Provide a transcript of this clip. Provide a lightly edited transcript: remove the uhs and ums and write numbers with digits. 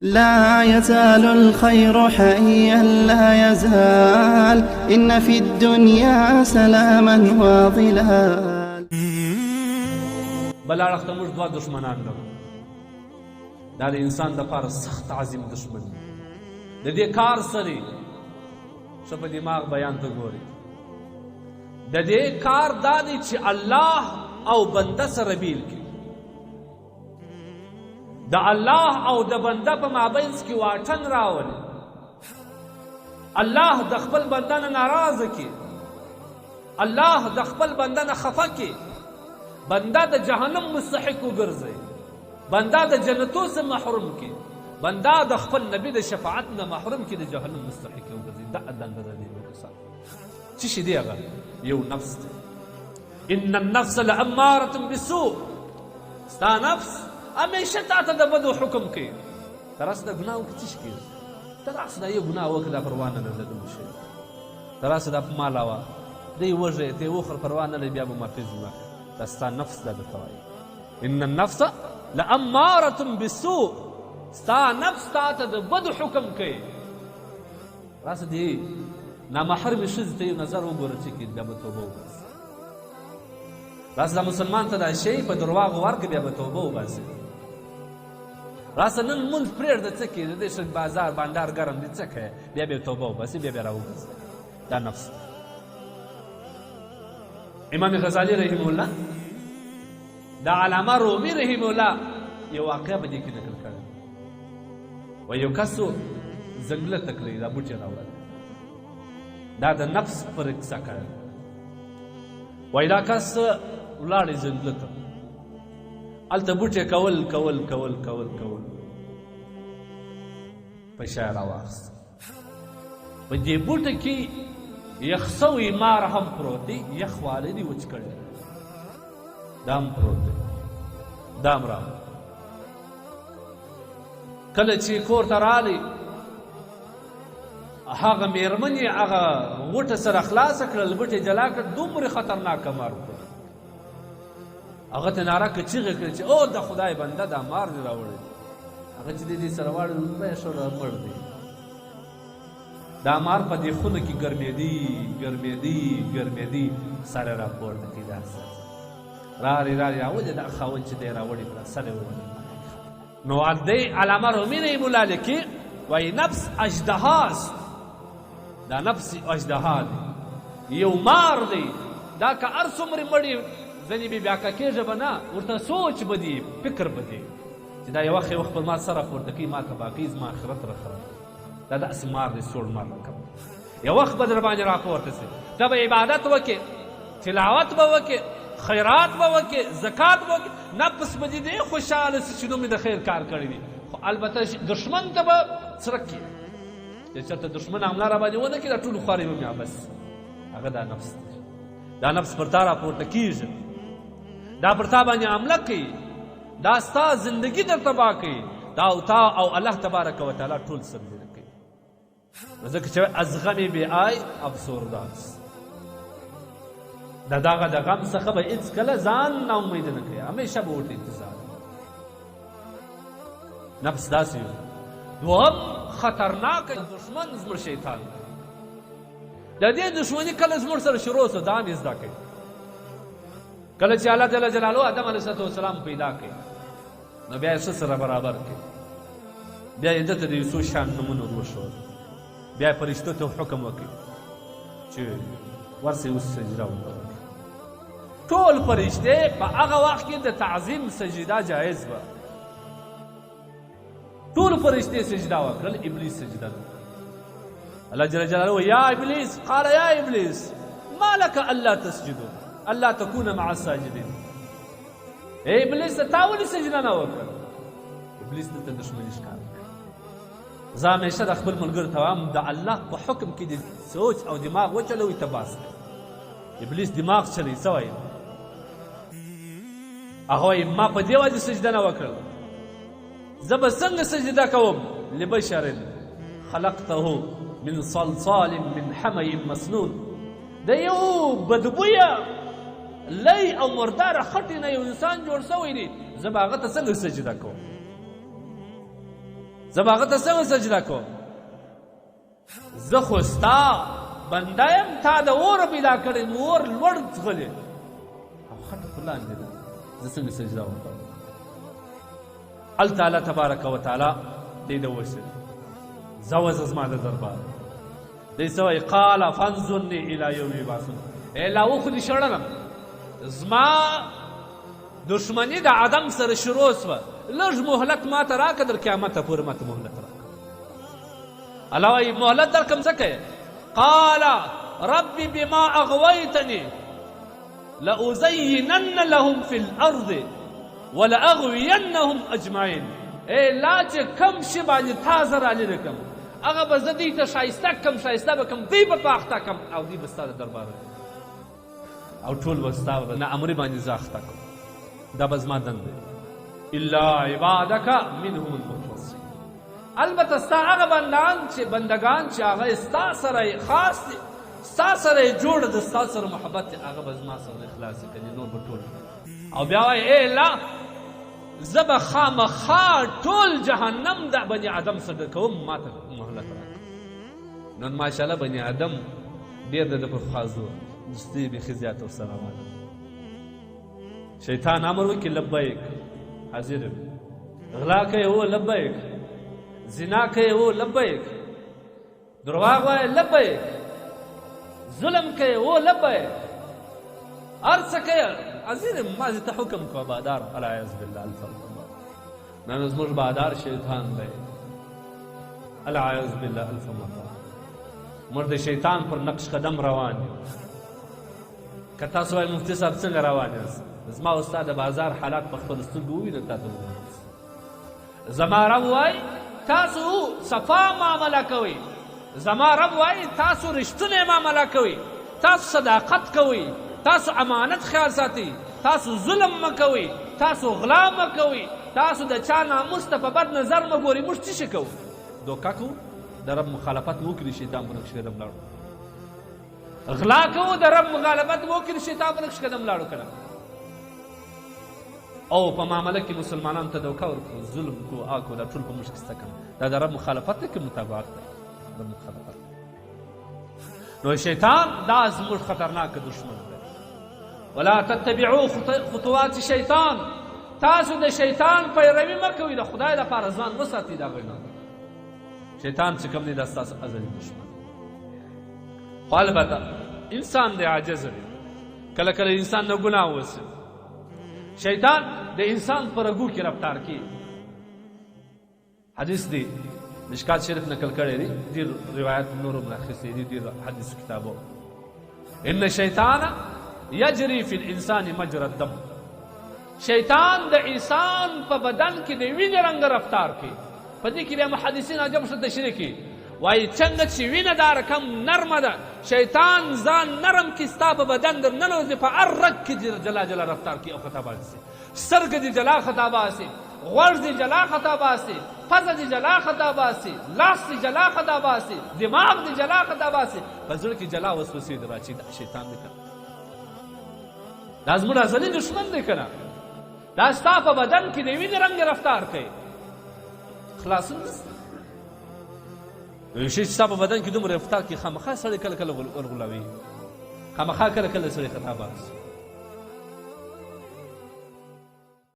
لا يزال الخير حيا لا يزال إن في الدنيا سلاما وظلال. بل اړخ ته موږ دوه دښمنان لرو. دا د انسان دپاره سخت عظیم دښمن د دې کار سره ښه په دماغ بیان ته ګوري. د دې کار دا دی چې الله او بنده سره بیل کړي، د الله او د بنده په مابینځ کې واټن راولي، الله د خپل بنده نه ناراضه کړي، الله د خپل بنده نه خفه کړي، بنده د جهنم مستحق وګرځي، بنده د جنتو څخه محروم کړي، بنده د خپل نبی د شفاعت نه محروم کړي، د جهنم مستحق وګرځي. دا دنده د دې انسان څه شي دی؟ هغه یو نفس دی. ان النفس لاماره بالسوء. ستا نفس همیشه تا ته د بدو حکم کوي. ته راسه د ګناه وکړه څه شي کېږي؟ ته راسه دا یو ګناه وکړه دا پروا نه لري دغه شی. ته راسه دا په مال وه دی وژه ته یې وخوره پروا نه لري بیا به مافظ وکړه. دا ستا نفس دا درته وایي. ان النفس لاماره بالسوء. ستا نفس تا ته د بدو حکم کوي. راسه دې نامحرمې ښځې ته یو نظر وګوره چې کېږي بیا به توبه وباسي. راسه دا مسلمان ته دا شی په درواغو ورکړه بیا به توبه وباسي. راسه نن لمونځ پرېږده څه کې د دې ښه بازار بانډار ګرم دی څه کوې بیا به توبه وباسي بیا بیا راوګرځي. دا نفس دی. امام غزالي رحمه الله د علامه رومي رحمه الله یو واقعه په دې کې نقل کړې. و یو کسو ځنګله ته کړی دا بوټي راوړل، دا د نفس پر کیسه کړې. وایي دا کس ولاړې ځنګله ته، هلته بوټي کول کول کول کول کول په شی راواخیست. په دې بوټه کې یخ سوی مار هم پروت دی، یخ والی دی وچ کړی، دا هم پروت دی، دا هم راغلی. کله چې کور ته راغلی هغه مېرمن یې هغه غوټه سره خلاصه کړل، بوټې جلا کړ، دومره خطرناکه مار وکړ. هغه ته ناره کړه چیغې کړې چې او د خدای بنده دا مار دې راوړی. هغه چې دې سره واړه لومړی شو مړ دی. دا مار په دې خونه کې ګرمېدي ګرمېدي ګرمېدي سر یې راپورته کړي داسې رارې رارې راولې دا خاوند چې دی راوړي کړه سر یې ووهلې. نو دې علامه رومي رحمه الله لیکي وایي نفس اژدهاست. دا نفس اژدها دی، یو مار دی. دا که هر څومره مړي ځینې بیا که کېږه به نه، ورته سوچ به دی، فکر به دی چې دا یو وخت یو خپل ما سر راپورته کوي، ما تباه کوي، زما آخرت راخراب. دا داسې مار دی، سوړ مار راکوي. یو وخت به در باندې راپورته سي، ته به عبادت وکړې، تلاوت به وکړې، خیرات به وکړې، زکات به وکړې، نفس به دې دی خوشحاله سي چې نوم د خیر کار کړی دی. خو البته دښمن ته به څرک کړي، چې چېرته دښمن حمله را باندې ونه کړي دا ټولو خوارې به بیا بس. هغه دا نفس دی. دا نفس پر تا راپورته کېږي، دا پر تا باندې حمله کوي، دا ستا زندګي در تباه کوي، دا او تا او الله تبارک وتعالی ټول سربیره کوي. ځکه چې از غمې بې آی افسرداست. د دغه د غم څخه به هېڅکله ځان نا امیده نه کوي، همیشه به ورته انتظار. نفس داسې یو دوهم خطرناکه دښمن زموږ شیطان. د دې دښمني کله زموږ سره شروع سوه دا هم یې زده کوي. کله چې الله جل جلاله آدم علیه السلام پیدا کړي نو بیا یې ښه سره برابر کړي، بیا یې ده ته د یو څو شان نومونه ور وښول، بیا یې فرشتو ته حکم وکړي چې ورسئ اوس سجده وکړئ. ټول فرشتې په هغه وخت کې د تعظیم سجده جایز وه. ټول فرشتې سجده وکړل، ابلیس سجده نه وکړه. الله جل جلاله یا ابلیس قال یا ابلیس ما لك الا تسجدوا الا تكون مع الساجدين. ای ابلیس تا ولې سجده نه وکړه؟ ابلیس دلته دښمني ښکاره کړه. زه همیشه د خپل ملګرو ته وایم د الله په حکم کې د سوچ او دماغ وچلوئ ته باس کړئ. ابلیس دماغ چلوي څه وایي؟ هغه وایي ما په دې وجې سجده نه وکړل، زه به څنګه سجده کوم لبشر خلقته من صلصال من حمی مسنون. د یو بدبویه لی او مرداره خټې نه یو انسان جوړ سوی دی، زه به هغه ته څنګه سجده کوم؟ زه به هغه ته څنګه سجده کوم؟ زه خو ستا بنده یم، تا د اوره پیدا کړی، نو اور لوړ ځغلې او خټه خو لاندې ده، زه څنګه سجده وکړم؟ هلته الله تبارک وتعالی دی ته وویل ځه وځه زما د دربار. دی څه وایي؟ قال فانظرني الی یوم یبعثون. ای لا وخو دې شړلم، زما دشمني د عدم سره شروع سوه، لږ مهلت ما ته راکړه، در قیامته پورې ما ته مهلت راکړه. الله وایي مهلت درکړم ځکه یې قال رب بما اغویتني لأزینن لهم فی الارض ولأغوینهم اجمعین. ای لا چې کم شي باندې تا زه رالرې کړم، هغه به زه دوی ته ښایسته کړم، ښایسته به کړم، دوی به په اخته کړم او دوی به ستا د دربار او ټول به ستا نه امرې باندې زه اخته کړم. دا به زما دنده الا عبادک منهم المخلصین. البته ستا هغه بندگان چې هغه ستا سره خاص دي، ستا سره یې جوړه ده، ستا سره محبت دی، هغه به زما سره اخلاص کوي، نور به ټول. او بیا وایي ای الله زه به خامخا ټول جهنم د بني آدم سره کوم، ما ته مهلت راکړه. نن ماشاءالله بني آدم ډېر د ده پر خوا زور دوستي بیخي زیات ورسره روانه. شیطان امر وکړي لبیک، حاضر یم. غلا کوې هو لبیک، زنا کوې هو لبیک، درواغ وایې لبیک، ظلم کوې هو لبیک، هر څه کوې. عزیز مازې ته حکم کوه بادار، العیاذ بالله الف الله. نن زموږ بادار شیطان دی، العیاذ بالله الف الله. موږ د شیطان پر نقش قدم روان یو. که تاسو وایئ مفتي صاحب څنګه روان یاست؟ زما او ستا د بازار حالات په خپلو سترګو ووینم، تا ته ووایم. زما رب وایي تاسو صفا معامله کوئ، زما رب وایي تاسو رښتونی معامله کوئ، تاسو صداقت کوئ، تاسو امانت خیال ساتئ، تاسو ظلم مه کوئ، تاسو غلا مه کوئ، تاسو د چا ناموس ته په بد نظر مه ګورئ. موږ څه شی کوو؟ دوکه کوو، د رب مخالفت مو وکړي، شیطان په نقش قدم لاړو. غلا کوو، د رب مخالفت مو وکړي، شیطان په نقش قدم لاړو کنه. او په معامله کې مسلمانانو ته دوکه ورکړو، ظلم کو، آکو، دا ټول په موږ کې سته کنه. دا د رب مخالفت دی که مطابقت دی؟ د مخالفت. نو شیطان دا زموږ خطرناک دشمن دی. ولا تتبعوا خطوات شیطان. تاسو د شیطان پیروي مه کوئ، د خدای لپاره ځان وساتئ د هغوی نه. شیطان چې کوم دی دا ستاسو ازلي دشمن. خو البته انسان دی عاجز دی، کله کله انسان نه ګناه وسي. شیطان د انسان په رګو کې رفتار کوي. حدیث دی مشکات شریف نقل کړی دی، ډېر روایت نورو هم راخیستي دي، ډېر حدیثو کتابو. ان شیطان یجري فی الانسان مجرى الدم. شیطان د انسان په بدن کې د وینې رنګ رفتار کوي. په دې کې بیا محدثین عجب څه تشریح کوي، وایي څنګه چې وینه دا رقم نرمه ده، شیطان ځان نرم کړي ستا په بدن در ننوځي، په هر رګ کې جلا جلا رفتار کوي او خطا باسي. سترګې دې جلا خطا باسي، غوږ دې جلا خطا باسي، پزه دې جلا خطا باسي، لاس دې جلا خطا باسي، دماغ دې جلا خطا باسي، په زړه کې جلا وسوسې دې راچي. دا شیطان دی کنه، دا زموږ ازلي دشمن دی کنه. دا ستا په بدن کې د وینې رنګ رفتار کوي، خلاصون نشته. یو شی چې ستا په بدن کې دومره رفتار کوي، خامخا سړی کله کله ورغولوي، خامخا کله کله سړی خطا باسي.